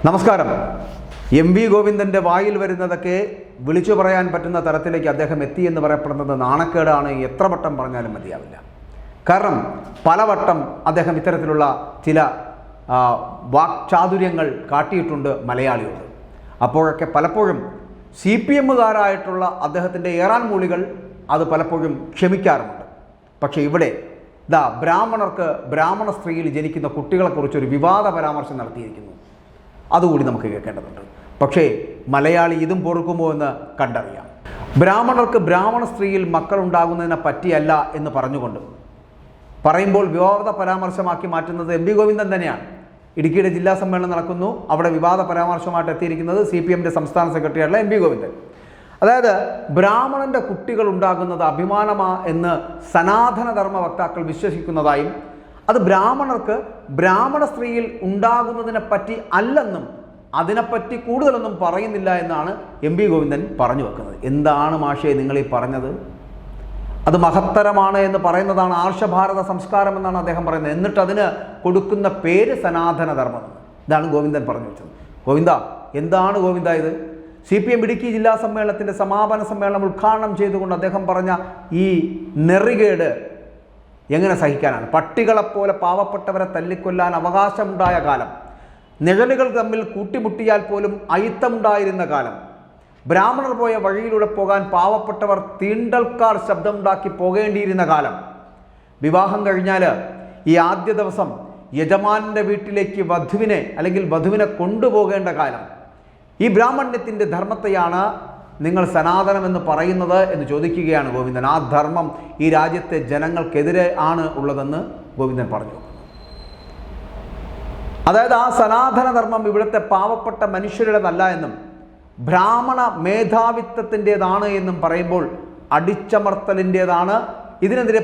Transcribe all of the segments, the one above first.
നമസ്കാരം. എം.വി. ഗോവിന്ദൻ്റെ വായിൽ വരുന്നതൊക്കെ വിളിച്ചു പറയാൻ പറ്റുന്ന തരത്തിലേക്ക് അദ്ദേഹം എത്തിയെന്ന് പറയപ്പെടുന്നത് നാണക്കേടാണ്. എത്ര വട്ടം പറഞ്ഞാലും മതിയാവില്ല. കാരണം പലവട്ടം അദ്ദേഹം ഇത്തരത്തിലുള്ള ചില വാക്ചാതുര്യങ്ങൾ കാട്ടിയിട്ടുണ്ട് മലയാളിയോട്. അപ്പോഴൊക്കെ പലപ്പോഴും CPM-കാരായിട്ടുള്ള അദ്ദേഹത്തിൻ്റെ ഏറാൻ മൂളികൾ അത് പലപ്പോഴും ക്ഷമിക്കാറുമുണ്ട്. പക്ഷേ ഇവിടെ ബ്രാഹ്മണർക്ക് ബ്രാഹ്മണ സ്ത്രീയിൽ ജനിക്കുന്ന കുട്ടികളെക്കുറിച്ചൊരു വിവാദ പരാമർശം നടത്തിയിരിക്കുന്നു. അതുകൂടി നമുക്ക് കേൾക്കേണ്ടതുണ്ട്. പക്ഷേ മലയാളി ഇതും പൊറുക്കുമോ എന്ന് കണ്ടറിയാം. ബ്രാഹ്മണർക്ക് ബ്രാഹ്മണ സ്ത്രീയിൽ മക്കളുണ്ടാകുന്നതിനെ പറ്റിയല്ല എന്ന് പറയുമ്പോൾ വിവാദ പരാമർശമാക്കി മാറ്റുന്നത് എം.വി. ഗോവിന്ദൻ തന്നെയാണ്. ഇടുക്കിയുടെ ജില്ലാ സമ്മേളനം നടക്കുന്നു. അവിടെ വിവാദ പരാമർശമായിട്ട് എത്തിയിരിക്കുന്നത് CPM-ന്റെ സംസ്ഥാന സെക്രട്ടറിയായിട്ടുള്ള എം.വി. ഗോവിന്ദൻ. അതായത് ബ്രാഹ്മണന്റെ കുട്ടികൾ ഉണ്ടാകുന്നത് അഭിമാനമാ എന്ന് സനാതനധർമ്മ വക്താക്കൾ വിശ്വസിക്കുന്നതായും അത് ബ്രാഹ്മണർക്ക് ബ്രാഹ്മണ സ്ത്രീയിൽ ഉണ്ടാകുന്നതിനെ പറ്റി അല്ലെന്നും അതിനെപ്പറ്റി കൂടുതലൊന്നും പറയുന്നില്ല എന്നാണ് എം.വി. ഗോവിന്ദൻ പറഞ്ഞു വെക്കുന്നത്. എന്താണ് മാഷേ നിങ്ങളീ പറഞ്ഞത്? അത് മഹത്തരമാണ് എന്ന് പറയുന്നതാണ് ആർഷഭാരത സംസ്കാരം എന്നാണ് അദ്ദേഹം പറയുന്നത്. എന്നിട്ട് അതിന് കൊടുക്കുന്ന പേര് സനാതനധർമ്മം. ഇതാണ് ഗോവിന്ദൻ പറഞ്ഞു വെച്ചത്. ഗോവിന്ദ, എന്താണ് ഗോവിന്ദ ഇത്? CPM ഇടുക്കി ജില്ലാ സമ്മേളനത്തിൻ്റെ സമാപന സമ്മേളനം ഉദ്ഘാടനം ചെയ്തുകൊണ്ട് അദ്ദേഹം പറഞ്ഞ ഈ നെറികേട് എങ്ങനെ സഹിക്കാനാണ്? പട്ടികളെപ്പോലെ പാവപ്പെട്ടവരെ തല്ലിക്കൊല്ലാൻ അവകാശമുണ്ടായ കാലം, നിഴലുകൾ തമ്മിൽ കൂട്ടിമുട്ടിയാൽ പോലും അയിത്തമുണ്ടായിരുന്ന കാലം, ബ്രാഹ്മണർ പോയ വഴിയിലൂടെ പോകാൻ പാവപ്പെട്ടവർ തീണ്ടൽക്കാർ ശബ്ദമുണ്ടാക്കി പോകേണ്ടിയിരുന്ന കാലം, വിവാഹം കഴിഞ്ഞാൽ ഈ ആദ്യ ദിവസം യജമാനൻ്റെ വീട്ടിലേക്ക് വധുവിനെ കൊണ്ടുപോകേണ്ട കാലം, ഈ ബ്രാഹ്മണ്യത്തിൻ്റെ ധർമ്മത്തെയാണ് നിങ്ങൾ സനാതനമെന്ന് പറയുന്നത് എന്ന് ചോദിക്കുകയാണ് ഗോവിന്ദൻ. ആ ധർമ്മം ഈ രാജ്യത്തെ ജനങ്ങൾക്കെതിരെ ആണ് ഉള്ളതെന്ന് ഗോവിന്ദൻ പറഞ്ഞു. അതായത് ആ സനാതനധർമ്മം ഇവിടുത്തെ പാവപ്പെട്ട മനുഷ്യരുടേതല്ല എന്നും ബ്രാഹ്മണ മേധാവിത്വത്തിൻ്റെതാണ് എന്നും പറയുമ്പോൾ അടിച്ചമർത്തലിൻ്റേതാണ്, ഇതിനെതിരെ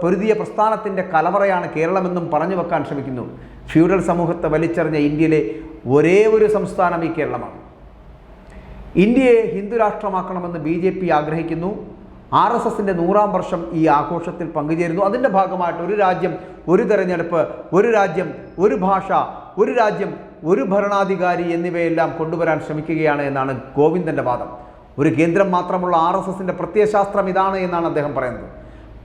പൊരുതിയ പ്രസ്ഥാനത്തിൻ്റെ കലവറയാണ് കേരളമെന്നും പറഞ്ഞു വെക്കാൻ ശ്രമിക്കുന്നു. ഫ്യൂഡൽ സമൂഹത്തെ വലിച്ചെറിഞ്ഞ ഇന്ത്യയിലെ ഒരേ ഒരു സംസ്ഥാനം ഈ കേരളമാണ്. ഇന്ത്യയെ ഹിന്ദു രാഷ്ട്രമാക്കണമെന്ന് BJP ആഗ്രഹിക്കുന്നു. RSSൻ്റെ 100-ാം വർഷം ഈ ആഘോഷത്തിൽ പങ്കുചേരുന്നു. അതിൻ്റെ ഭാഗമായിട്ട് ഒരു രാജ്യം ഒരു തെരഞ്ഞെടുപ്പ്, ഒരു രാജ്യം ഒരു ഭാഷ, ഒരു രാജ്യം ഒരു ഭരണാധികാരി എന്നിവയെല്ലാം കൊണ്ടുവരാൻ ശ്രമിക്കുകയാണ് എന്നാണ് ഗോവിന്ദൻ്റെ വാദം. ഒരു കേന്ദ്രം മാത്രമുള്ള RSSൻ്റെ പ്രത്യയശാസ്ത്രം ഇതാണ് എന്നാണ് അദ്ദേഹം പറയുന്നത്.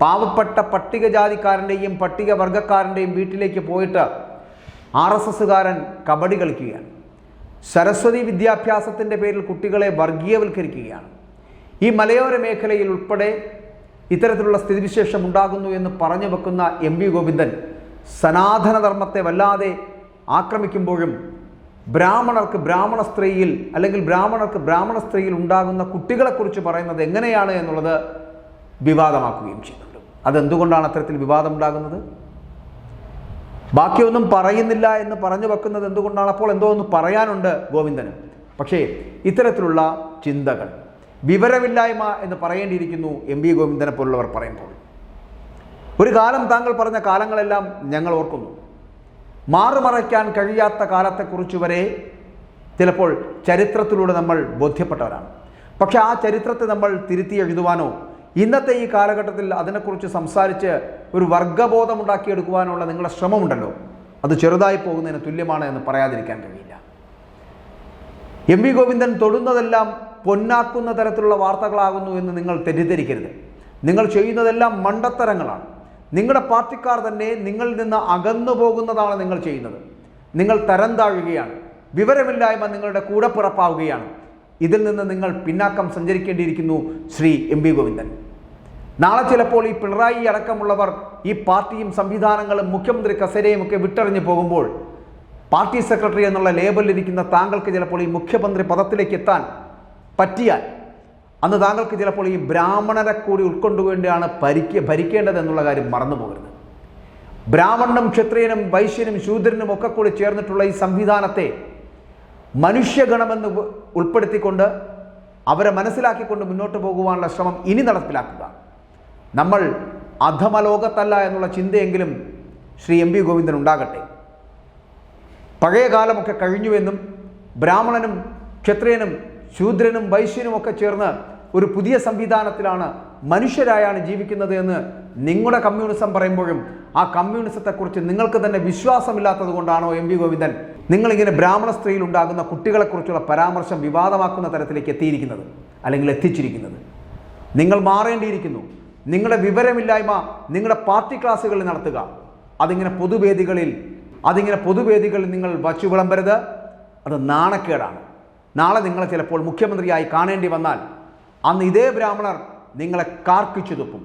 പാവപ്പെട്ട പട്ടികജാതിക്കാരൻ്റെയും പട്ടികവർഗക്കാരൻ്റെയും വീട്ടിലേക്ക് പോയിട്ട് RSSകാരൻ കബഡി കളിക്കുകയാണ്. സരസ്വതി വിദ്യാഭ്യാസത്തിൻ്റെ പേരിൽ കുട്ടികളെ വർഗീയവൽക്കരിക്കുകയാണ്. ഈ മലയോര മേഖലയിൽ ഉൾപ്പെടെ ഇത്തരത്തിലുള്ള സ്ഥിതിവിശേഷം ഉണ്ടാകുന്നു എന്ന് പറഞ്ഞു വെക്കുന്ന എം.വി. ഗോവിന്ദൻ സനാതനധർമ്മത്തെ വല്ലാതെ ആക്രമിക്കുമ്പോഴും ബ്രാഹ്മണർക്ക് ബ്രാഹ്മണ സ്ത്രീയിൽ ഉണ്ടാകുന്ന കുട്ടികളെക്കുറിച്ച് പറയുന്നത് എങ്ങനെയാണ് എന്നുള്ളത് വിവാദമാക്കുകയും ചെയ്യുന്നുണ്ട്. അതെന്തുകൊണ്ടാണ് അത്തരത്തിൽ വിവാദം ഉണ്ടാകുന്നത്? ബാക്കിയൊന്നും പറയുന്നില്ല എന്ന് പറഞ്ഞു വെക്കുന്നത് എന്തുകൊണ്ടാണ്? അപ്പോൾ എന്തോ ഒന്ന് പറയാനുണ്ട് ഗോവിന്ദന്. പക്ഷേ ഇത്തരത്തിലുള്ള ചിന്തകൾ, വിവരമില്ലായ്മ എന്ന് പറയേണ്ടിയിരിക്കുന്നു എം.വി. ഗോവിന്ദനെ പോലുള്ളവർ പറയുമ്പോൾ. ഒരു കാലം താങ്കൾ പറഞ്ഞ കാലങ്ങളെല്ലാം ഞങ്ങൾ ഓർക്കുന്നു. മാറുമറയ്ക്കാൻ കഴിയാത്ത കാലത്തെക്കുറിച്ച് വരെ ചിലപ്പോൾ ചരിത്രത്തിലൂടെ നമ്മൾ ബോധ്യപ്പെട്ടവരാണ്. പക്ഷെ ആ ചരിത്രത്തെ നമ്മൾ തിരുത്തി എഴുതുവാനോ ഇന്നത്തെ ഈ കാലഘട്ടത്തിൽ അതിനെക്കുറിച്ച് സംസാരിച്ച് ഒരു വർഗബോധം ഉണ്ടാക്കിയെടുക്കുവാനുള്ള നിങ്ങളുടെ ശ്രമമുണ്ടല്ലോ, അത് ചെറുതായി പോകുന്നതിന് തുല്യമാണ് എന്ന് പറയാതിരിക്കാൻ കഴിയില്ല. എം.വി. ഗോവിന്ദൻ തൊടുന്നതെല്ലാം പൊന്നാക്കുന്ന തരത്തിലുള്ള വാർത്തകളാകുന്നു എന്ന് നിങ്ങൾ തെറ്റിദ്ധരിക്കരുത്. നിങ്ങൾ ചെയ്യുന്നതെല്ലാം മണ്ടത്തരങ്ങളാണ്. നിങ്ങളുടെ പാർട്ടിക്കാർ തന്നെ നിങ്ങളിൽ നിന്ന് അകന്നു പോകുന്നതാണ് നിങ്ങൾ ചെയ്യുന്നത്. നിങ്ങൾ തരം താഴുകയാണ്. വിവരമില്ലായ്മ നിങ്ങളുടെ കൂടപ്പിറപ്പാവുകയാണ്. ഇതിൽ നിന്ന് നിങ്ങൾ പിന്നാക്കം സഞ്ചരിക്കേണ്ടിയിരിക്കുന്നു ശ്രീ എം.വി. ഗോവിന്ദൻ. നാളെ ചിലപ്പോൾ ഈ പിണറായി അടക്കമുള്ളവർ ഈ പാർട്ടിയും സംവിധാനങ്ങളും മുഖ്യമന്ത്രി കസേരയും ഒക്കെ വിട്ടെറിഞ്ഞു പോകുമ്പോൾ പാർട്ടി സെക്രട്ടറി എന്നുള്ള ലേബലിലിരിക്കുന്ന താങ്കൾക്ക് ചിലപ്പോൾ ഈ മുഖ്യമന്ത്രി പദത്തിലേക്ക് എത്താൻ പറ്റിയാൽ അന്ന് താങ്കൾക്ക് ചിലപ്പോൾ ഈ ബ്രാഹ്മണരെ കൂടി ഉൾക്കൊണ്ടുകൊണ്ടാണ് ഭരിക്കേണ്ടത് എന്നുള്ള കാര്യം മറന്നു പോകരുത്. ബ്രാഹ്മണനും ക്ഷത്രിയനും വൈശ്യനും ശൂദ്രനും ഒക്കെ കൂടി ചേർന്നിട്ടുള്ള ഈ സംവിധാനത്തെ മനുഷ്യഗണമെന്ന് ഉൾപ്പെടുത്തിക്കൊണ്ട് അവരെ മനസ്സിലാക്കിക്കൊണ്ട് മുന്നോട്ട് പോകുവാനുള്ള ശ്രമം ഇനി നടപ്പിലാക്കുക. നമ്മൾ അധമലോകത്തല്ല എന്നുള്ള ചിന്തയെങ്കിലും ശ്രീ എം.വി. ഗോവിന്ദൻ ഉണ്ടാകട്ടെ. പഴയ കാലമൊക്കെ കഴിഞ്ഞുവെന്നും ബ്രാഹ്മണനും ക്ഷത്രിയനും ശൂദ്രനും വൈശ്യനും ഒക്കെ ചേർന്ന് ഒരു പുതിയ സംവിധാനത്തിലാണ്, മനുഷ്യരായാണ് ജീവിക്കുന്നത് എന്ന് നിങ്ങളുടെ കമ്മ്യൂണിസം പറയുമ്പോഴും ആ കമ്മ്യൂണിസത്തെക്കുറിച്ച് നിങ്ങൾക്ക് തന്നെ വിശ്വാസമില്ലാത്തത് കൊണ്ടാണോ എം വി ഗോവിന്ദൻ നിങ്ങളിങ്ങനെ ബ്രാഹ്മണ സ്ത്രീയിൽ ഉണ്ടാകുന്ന കുട്ടികളെക്കുറിച്ചുള്ള പരാമർശം വിവാദമാക്കുന്ന തരത്തിലേക്ക് എത്തിയിരിക്കുന്നത്, അല്ലെങ്കിൽ എത്തിച്ചിരിക്കുന്നത്? നിങ്ങൾ മാറേണ്ടിയിരിക്കുന്നു. നിങ്ങളുടെ വിവരമില്ലായ്മ നിങ്ങളുടെ പാർട്ടി ക്ലാസ്സുകളിൽ നടത്തുക. അതിങ്ങനെ പൊതുവേദികളിൽ നിങ്ങൾ വച്ചു വിളമ്പരുത്. അത് നാണക്കേടാണ്. നാളെ നിങ്ങളെ ചിലപ്പോൾ മുഖ്യമന്ത്രിയായി കാണേണ്ടി വന്നാൽ അന്ന് ഇതേ ബ്രാഹ്മണർ നിങ്ങളെ കാർക്കിച്ചു തുപ്പും.